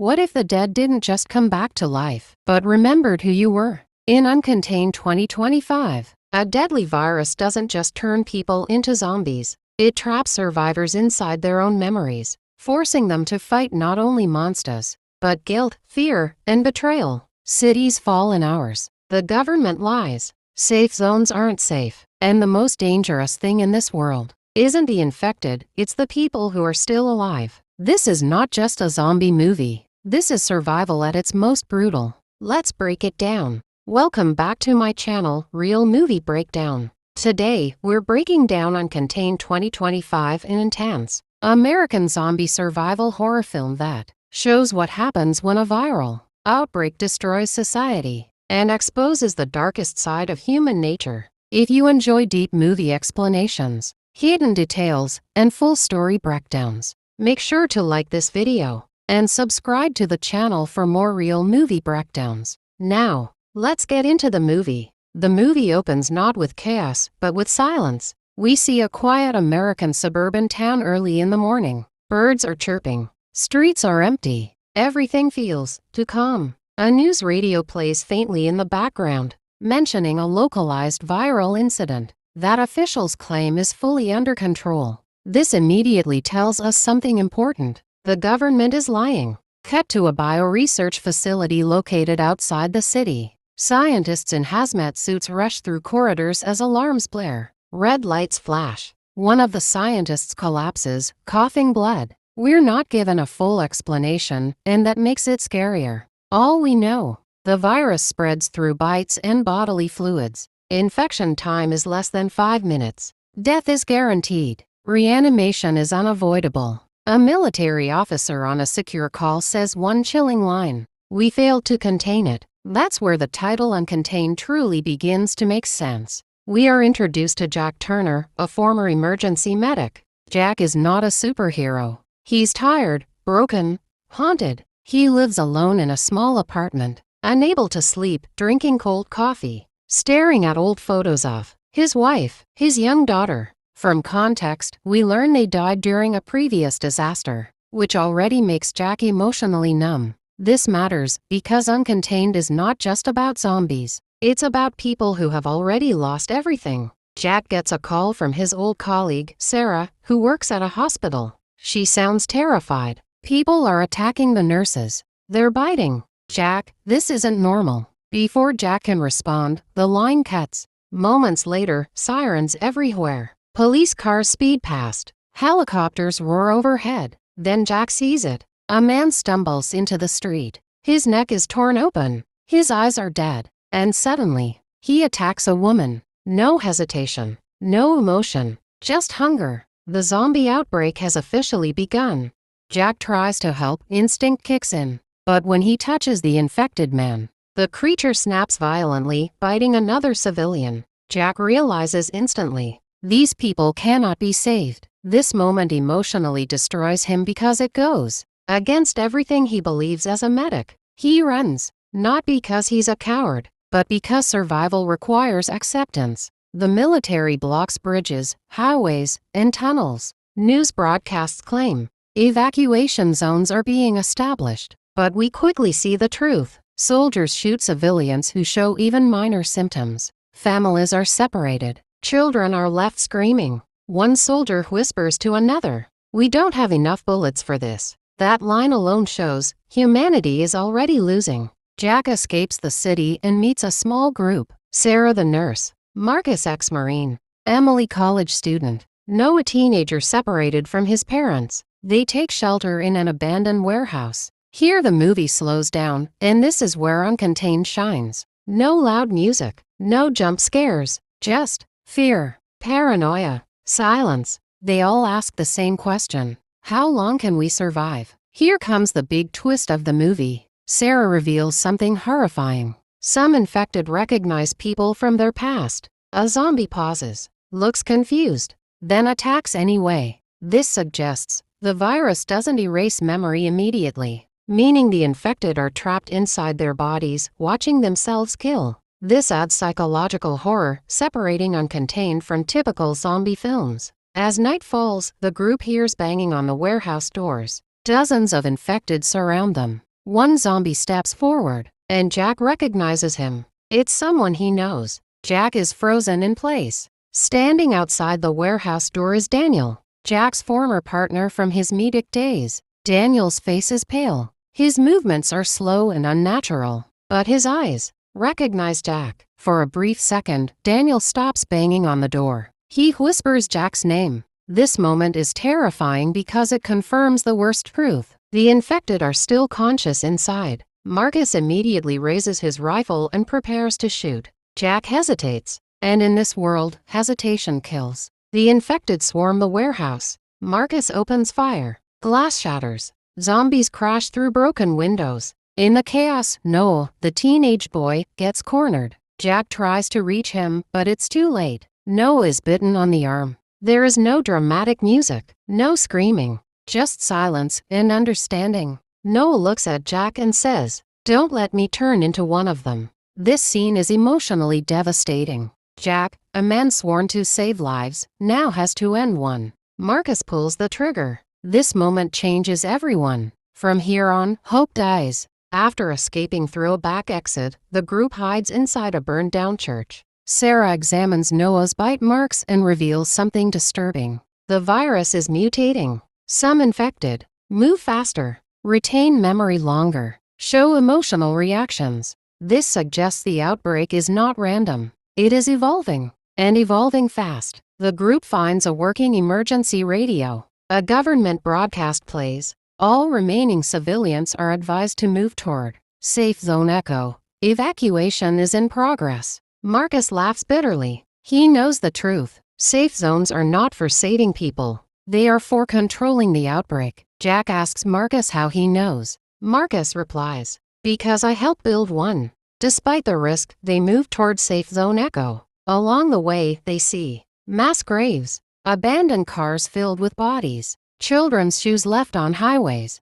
What if the dead didn't just come back to life, but remembered who you were? In Uncontained 2025, a deadly virus doesn't just turn people into zombies. It traps survivors inside their own memories, forcing them to fight not only monsters, but guilt, fear, and betrayal. Cities fall in hours. The government lies. Safe zones aren't safe. And the most dangerous thing in this world isn't the infected, it's the people who are still alive. This is not just a zombie movie. This is survival at its most brutal. Let's break it down. Welcome back to my channel, Real Movie Breakdown. Today, we're breaking down Uncontained 2025, an intense American zombie survival horror film that shows what happens when a viral outbreak destroys society and exposes the darkest side of human nature. If you enjoy deep movie explanations, hidden details, and full story breakdowns, make sure to like this video and subscribe to the channel for more real movie breakdowns. Now, let's get into the movie. The movie opens not with chaos, but with silence. We see a quiet American suburban town early in the morning. Birds are chirping. Streets are empty. Everything feels too calm. A news radio plays faintly in the background, mentioning a localized viral incident that officials claim is fully under control. This immediately tells us something important. The government is lying. Cut to a bioresearch facility located outside the city. Scientists in hazmat suits rush through corridors as alarms blare. Red lights flash. One of the scientists collapses, coughing blood. We're not given a full explanation, and that makes it scarier. All we know, the virus spreads through bites and bodily fluids. Infection time is less than 5 minutes. Death is guaranteed. Reanimation is unavoidable. A military officer on a secure call says one chilling line: "We failed to contain it." That's where the title Uncontained truly begins to make sense. We are introduced to Jack Turner, a former emergency medic. Jack is not a superhero. He's tired, broken, haunted. He lives alone in a small apartment, unable to sleep, drinking cold coffee, staring at old photos of his wife, his young daughter. From context, we learn they died during a previous disaster, which already makes Jack emotionally numb. This matters because Uncontained is not just about zombies. It's about people who have already lost everything. Jack gets a call from his old colleague, Sarah, who works at a hospital. She sounds terrified. People are attacking the nurses. They're biting. Jack, this isn't normal. Before Jack can respond, the line cuts. Moments later, sirens everywhere. Police cars speed past. Helicopters roar overhead. Then Jack sees it. A man stumbles into the street. His neck is torn open. His eyes are dead. And suddenly, he attacks a woman. No hesitation. No emotion. Just hunger. The zombie outbreak has officially begun. Jack tries to help. Instinct kicks in. But when he touches the infected man, the creature snaps violently, biting another civilian. Jack realizes instantly, these people cannot be saved. This moment emotionally destroys him because it goes against everything he believes as a medic. He runs, not because he's a coward, but because survival requires acceptance. The military blocks bridges, highways, and tunnels. News broadcasts claim evacuation zones are being established. But we quickly see the truth. Soldiers shoot civilians who show even minor symptoms. Families are separated. Children are left screaming. One soldier whispers to another, "We don't have enough bullets for this." That line alone shows humanity is already losing. Jack escapes the city and meets a small group. Sarah the nurse, Marcus ex-Marine, Emily college student, Noah teenager separated from his parents. They take shelter in an abandoned warehouse. Here the movie slows down, and this is where Uncontained shines. No loud music, no jump scares, just fear, paranoia, silence. They all ask the same question: how long can we survive? Here comes the big twist of the movie. Sarah reveals something horrifying. Some infected recognize people from their past. A zombie pauses, looks confused, then attacks anyway. This suggests the virus doesn't erase memory immediately, meaning the infected are trapped inside their bodies, watching themselves kill. This adds psychological horror, separating Uncontained from typical zombie films. As night falls, the group hears banging on the warehouse doors. Dozens of infected surround them. One zombie steps forward, and Jack recognizes him. It's someone he knows. Jack is frozen in place. Standing outside the warehouse door is Daniel, Jack's former partner from his medic days. Daniel's face is pale. His movements are slow and unnatural, but his eyes recognize Jack. For a brief second, Daniel stops banging on the door. He whispers Jack's name. This moment is terrifying because it confirms the worst truth. The infected are still conscious inside. Marcus immediately raises his rifle and prepares to shoot. Jack hesitates, and in this world, hesitation kills. The infected swarm the warehouse. Marcus opens fire. Glass shatters. Zombies crash through broken windows. In the chaos, Noel, the teenage boy, gets cornered. Jack tries to reach him, but it's too late. Noel is bitten on the arm. There is no dramatic music, no screaming, just silence and understanding. Noel looks at Jack and says, "Don't let me turn into one of them." This scene is emotionally devastating. Jack, a man sworn to save lives, now has to end one. Marcus pulls the trigger. This moment changes everyone. From here on, hope dies. After escaping through a back exit, the group hides inside a burned-down church. Sarah examines Noah's bite marks and reveals something disturbing. The virus is mutating. Some infected move faster, retain memory longer, show emotional reactions. This suggests the outbreak is not random. It is evolving, and evolving fast. The group finds a working emergency radio. A government broadcast plays. All remaining civilians are advised to move toward Safe Zone Echo. Evacuation is in progress. Marcus laughs bitterly. He knows the truth. Safe zones are not for saving people. They are for controlling the outbreak. Jack asks Marcus how he knows. Marcus replies, "Because I helped build one." Despite the risk, they move toward Safe Zone Echo. Along the way, they see mass graves, abandoned cars filled with bodies, children's shoes left on highways.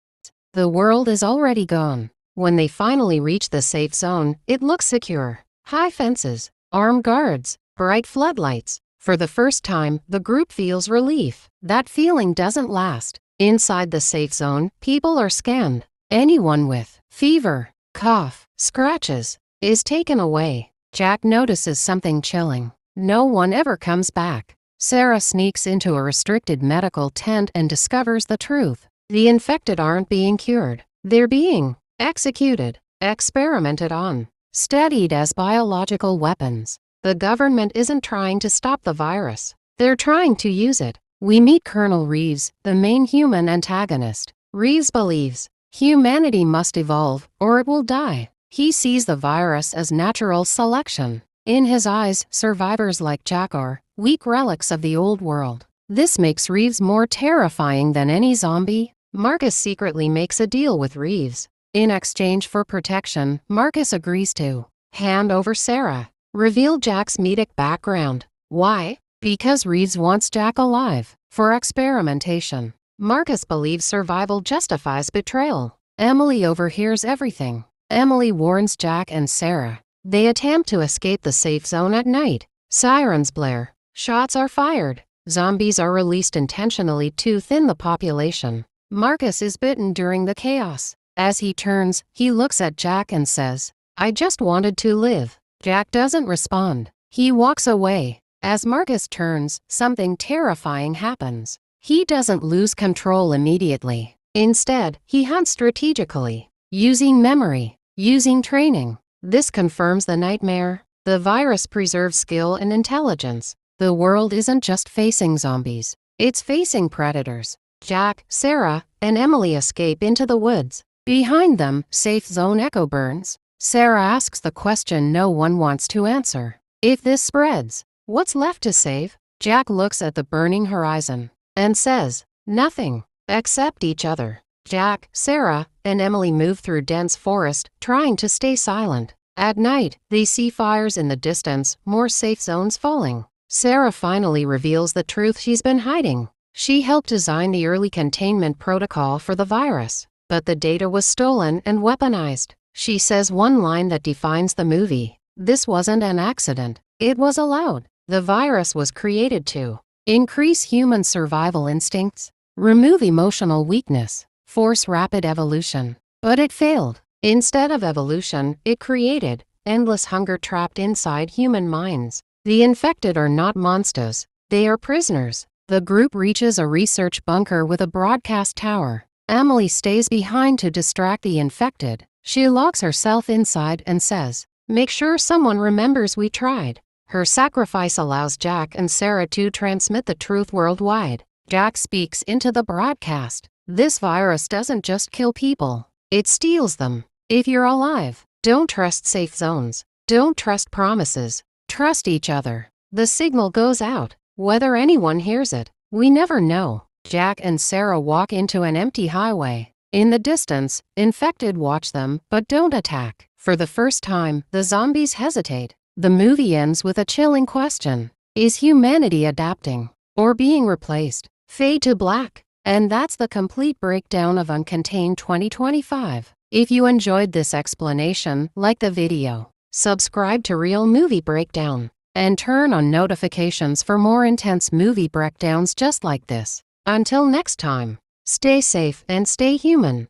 The world is already gone. When they finally reach the safe zone, it looks secure. High fences, armed guards, bright floodlights. For the first time, the group feels relief. That feeling doesn't last. Inside the safe zone, people are scanned. Anyone with fever, cough, scratches is taken away. Jack notices something chilling. No one ever comes back. Sarah sneaks into a restricted medical tent and discovers the truth. The infected aren't being cured. They're being executed, experimented on, studied as biological weapons. The government isn't trying to stop the virus. They're trying to use it. We meet Colonel Reeves, the main human antagonist. Reeves believes humanity must evolve or it will die. He sees the virus as natural selection. In his eyes, survivors like Jack are weak relics of the old world. This makes Reeves more terrifying than any zombie. Marcus secretly makes a deal with Reeves. In exchange for protection, Marcus agrees to hand over Sarah, reveal Jack's medic background. Why? Because Reeves wants Jack alive for experimentation. Marcus believes survival justifies betrayal. Emily overhears everything. Emily warns Jack and Sarah. They attempt to escape the safe zone at night. Sirens blare. Shots are fired. Zombies are released intentionally to thin the population. Marcus is bitten during the chaos. As he turns, he looks at Jack and says, "I just wanted to live." Jack doesn't respond. He walks away. As Marcus turns, something terrifying happens. He doesn't lose control immediately. Instead, he hunts strategically, using memory, using training. This confirms the nightmare. The virus preserves skill and intelligence. The world isn't just facing zombies. It's facing predators. Jack, Sarah, and Emily escape into the woods. Behind them, Safe Zone Echo burns. Sarah asks the question no one wants to answer. If this spreads, what's left to save? Jack looks at the burning horizon and says, "Nothing, except each other." Jack, Sarah, and Emily move through dense forest, trying to stay silent. At night, they see fires in the distance, more safe zones falling. Sarah finally reveals the truth she's been hiding. She helped design the early containment protocol for the virus, but the data was stolen and weaponized. She says one line that defines the movie. This wasn't an accident. It was allowed. The virus was created to increase human survival instincts, remove emotional weakness, force rapid evolution. But it failed. Instead of evolution, it created endless hunger trapped inside human minds. The infected are not monsters, they are prisoners. The group reaches a research bunker with a broadcast tower. Emily stays behind to distract the infected. She locks herself inside and says, "Make sure someone remembers we tried." Her sacrifice allows Jack and Sarah to transmit the truth worldwide. Jack speaks into the broadcast. "This virus doesn't just kill people, it steals them. If you're alive, don't trust safe zones. Don't trust promises. Trust each other." The signal goes out. Whether anyone hears it, we never know. Jack and Sarah walk into an empty highway. In the distance, infected watch them but don't attack. For the first time, the zombies hesitate. The movie ends with a chilling question. Is humanity adapting or being replaced? Fade to black. And that's the complete breakdown of Uncontained 2025. If you enjoyed this explanation, like the video, subscribe to Real Movie Breakdown, and turn on notifications for more intense movie breakdowns just like this. Until next time, stay safe and stay human.